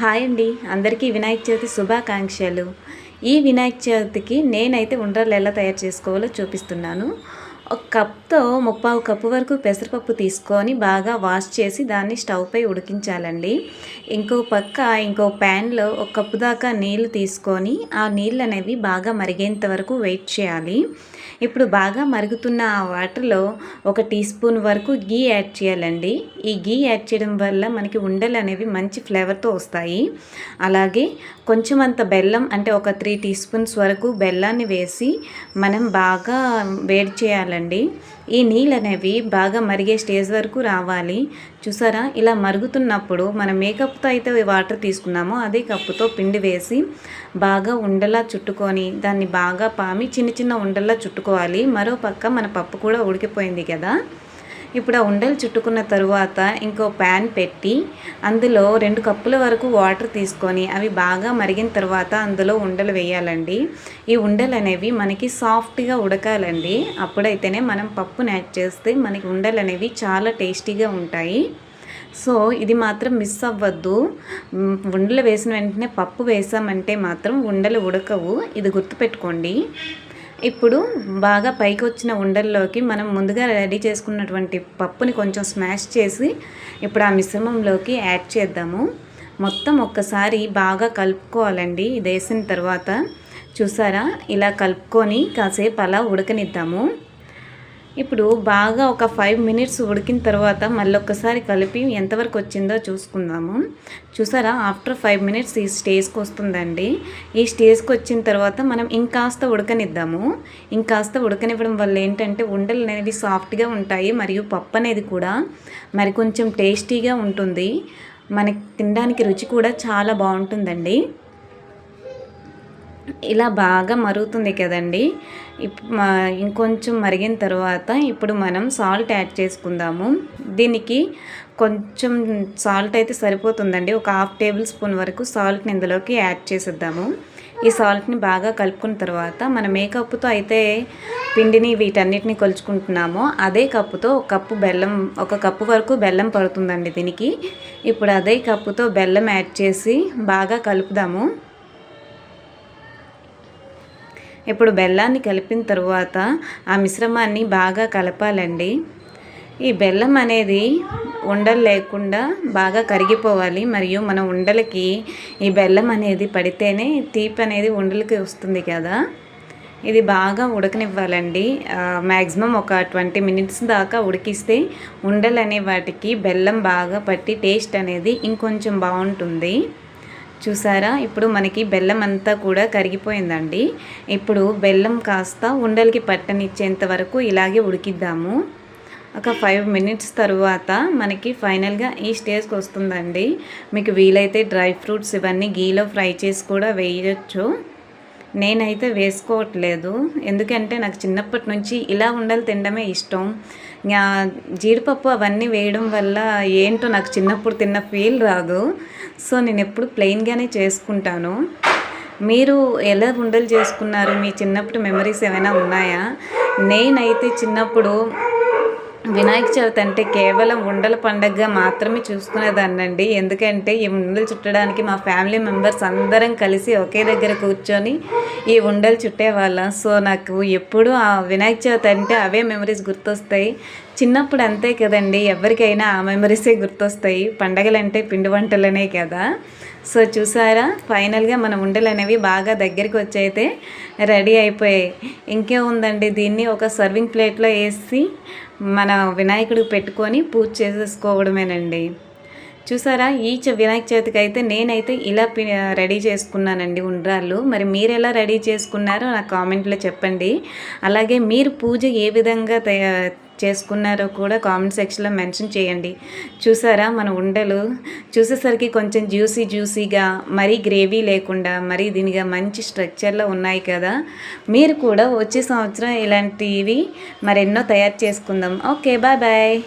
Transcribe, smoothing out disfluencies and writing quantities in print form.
Hi అండి, అందరికీ వినాయక చవితి శుభాకాంక్షలు. ఈ వినాయక చవితికి నేనైతే ఉండలు ఎలా తయారు చేసుకోవాలో చూపిస్తున్నాను. ఒక కప్తో 3/4 కప్పు వరకు పెసరపప్పు తీసుకొని బాగా వాష్ చేసి దాన్ని స్టవ్ పై ఉడికించాలండి. ఇంకో ప్యాన్లో 1 కప్పు దాకా నీళ్లు తీసుకొని ఆ నీళ్ళు అనేవి బాగా మరిగేంత వరకు వెయిట్ చేయాలి. ఇప్పుడు బాగా మరుగుతున్న ఆ వాటర్లో 1 టీ స్పూన్ వరకు గీ యాడ్ చేయాలండి. ఈ గీ యాడ్ చేయడం వల్ల మనకి ఉండలు అనేవి మంచి ఫ్లేవర్తో వస్తాయి. అలాగే కొంచెం అంత బెల్లం, అంటే ఒక 3 టీ స్పూన్స్ వరకు బెల్లాన్ని వేసి మనం బాగా వేడి చేయాలండి. ఈ నీళ్ళు అనేవి బాగా మరిగే స్టేజ్ వరకు రావాలి. చూసారా, ఇలా మరుగుతున్నప్పుడు మనం ఏ కప్పుతో అయితే వాటర్ తీసుకున్నామో అదే కప్పుతో పిండి వేసి బాగా ఉండలా చుట్టుకొని దాన్ని బాగా పామి చిన్న చిన్న ఉండల్లా చుట్టుకోవాలి. మరో పక్క మన పప్పు కూడా ఉడికిపోయింది కదా. ఇప్పుడు ఆ ఉండలు చుట్టుకున్న తరువాత ఇంకో ప్యాన్ పెట్టి అందులో 2 కప్పుల వరకు వాటర్ తీసుకొని అవి బాగా మరిగిన తర్వాత అందులో ఉండలు వేయాలండి. ఈ ఉండలు అనేవి మనకి సాఫ్ట్గా ఉడకాలండి. అప్పుడైతేనే మనం పప్పుని యాడ్ చేస్తే మనకి ఉండలు అనేవి చాలా టేస్టీగా ఉంటాయి. సో ఇది మాత్రం మిస్ అవ్వద్దు. ఉండలు వేసిన వెంటనే పప్పు వేసామంటే మాత్రం ఉండలు ఉడకవు, ఇది గుర్తుపెట్టుకోండి. ఇప్పుడు బాగా పైకి వచ్చిన ఉండల్లోకి మనం ముందుగా రెడీ చేసుకున్నటువంటి పప్పుని కొంచెం స్మాష్ చేసి ఇప్పుడు ఆ మిశ్రమంలోకి యాడ్ చేద్దాము. మొత్తం ఒక్కసారి బాగా కలుపుకోవాలండి. ఇది వేసిన తర్వాత చూసారా, ఇలా కలుపుకొని కాసేపు అలా ఉడకనిద్దాము. ఇప్పుడు బాగా ఒక 5 మినిట్స్ ఉడికిన తర్వాత మళ్ళీ ఒక్కసారి కలిపి ఎంతవరకు వచ్చిందో చూసుకుందాము. చూసారా, ఆఫ్టర్ 5 మినిట్స్ ఈ స్టేజ్కి వస్తుందండి. ఈ స్టేజ్కి వచ్చిన తర్వాత మనం ఇంకాస్త ఉడకనిద్దాము. ఇంకాస్త ఉడకనివ్వడం వల్ల ఏంటంటే ఉండలు అనేవి సాఫ్ట్గా ఉంటాయి, మరియు పప్పు అనేది కూడా మరి కొంచెం టేస్టీగా ఉంటుంది. మనకి తినడానికి రుచి కూడా చాలా బాగుంటుందండి. ఇలా బాగా మరుగుతుంది కదండి. ఇంకొంచెం మరిగిన తర్వాత ఇప్పుడు మనం సాల్ట్ యాడ్ చేసుకుందాము. దీనికి కొంచెం సాల్ట్ అయితే సరిపోతుందండి. ఒక 1/2 టేబుల్ స్పూన్ వరకు సాల్ట్ని ఇందులోకి యాడ్ చేసేద్దాము. ఈ సాల్ట్ని బాగా కలుపుకున్న తర్వాత మనం ఏ కప్పుతో అయితే పిండిని వీటన్నిటిని కొలుచుకుంటున్నామో అదే కప్పుతో 1 కప్పు వరకు బెల్లం పడుతుందండి దీనికి. ఇప్పుడు అదే కప్పుతో బెల్లం యాడ్ చేసి బాగా కలుపుదాము. ఇప్పుడు బెల్లాన్ని కలిపిన తర్వాత ఆ మిశ్రమాన్ని బాగా కలపాలండి. ఈ బెల్లం అనేది ఉండలు లేకుండా బాగా కరిగిపోవాలి, మరియు మన ఉండలకి ఈ బెల్లం అనేది పడితేనే తీపి అనేది ఉండలకి వస్తుంది కదా. ఇది బాగా ఉడకనివ్వాలండి. మ్యాక్సిమం ఒక 20 మినిట్స్ దాకా ఉడికిస్తే ఉండలు అనే వాటికి బెల్లం బాగా పట్టి టేస్ట్ అనేది ఇంకొంచెం బాగుంటుంది. చూసారా, ఇప్పుడు మనకి బెల్లం అంతా కూడా కరిగిపోయిందండి. ఇప్పుడు బెల్లం కాస్త ఉండలకి పట్టనిచ్చేంత వరకు ఇలాగే ఉడికిద్దాము. ఒక 5 మినిట్స్ తర్వాత మనకి ఫైనల్గా ఈ స్టేజ్కి వస్తుందండి. మీకు వీలైతే డ్రై ఫ్రూట్స్ ఇవన్నీ గీలో ఫ్రై చేసి కూడా వేయచ్చు. నేనైతే వేసుకోవట్లేదు, ఎందుకంటే నాకు చిన్నప్పటి నుంచి ఇలా ఉండలు తినడమే ఇష్టం. జీడిపప్పు అవన్నీ వేయడం వల్ల ఏంటో నాకు చిన్నప్పుడు తిన్న ఫీల్ రాదు. సో నేను ఎప్పుడు ప్లెయిన్గానే చేసుకుంటాను. మీరు ఎలా ఉండలు చేసుకున్నారు? మీ చిన్నప్పుడు మెమరీస్ ఏమైనా ఉన్నాయా? నేనైతే చిన్నప్పుడు వినాయక చవితి అంటే కేవలం ఉండల పండగగా మాత్రమే చూసుకునేదాన్నండి. ఎందుకంటే ఈ ఉండలు చుట్టడానికి మా ఫ్యామిలీ మెంబర్స్ అందరం కలిసి ఒకే దగ్గర కూర్చొని ఈ ఉండలు చుట్టేవాళ్ళం. సో నాకు ఎప్పుడూ ఆ వినాయక చవితి అంటే అవే మెమరీస్ గుర్తొస్తాయి. చిన్నప్పుడు అంతే కదండి, ఎవరికైనా ఆ మెమరీసే గుర్తొస్తాయి. పండగలంటే పిండి వంటలనే కదా. సో చూసారా, ఫైనల్గా మన ఉండలు అనేవి బాగా దగ్గరికి వచ్చైతే రెడీ అయిపోయాయి. ఇంకేముందండి, దీన్ని ఒక సర్వింగ్ ప్లేట్లో వేసి మన వినాయకుడికి పెట్టుకొని పూజ చేసేసుకోవడమేనండి. చూసారా, ఈ వినాయక చవితికి అయితే నేనైతే ఇలా రెడీ చేసుకున్నానండి ఉండ్రాళ్ళు. మరి మీరు ఎలా రెడీ చేసుకున్నారో నాకు కామెంట్లో చెప్పండి. అలాగే మీరు పూజ ఏ విధంగా చేసుకున్నారో కూడా కామెంట్ సెక్షన్లో మెన్షన్ చేయండి. చూసారా, మన ఉండలు చూసేసరికి కొంచెం జ్యూసీగా, మరీ గ్రేవీ లేకుండా మరీ దీనిగా మంచి స్ట్రక్చర్లో ఉన్నాయి కదా. మీరు కూడా వచ్చే సంవత్సరం ఇలాంటివి మరెన్నో తయారు చేసుకుందాం. Okay, bye.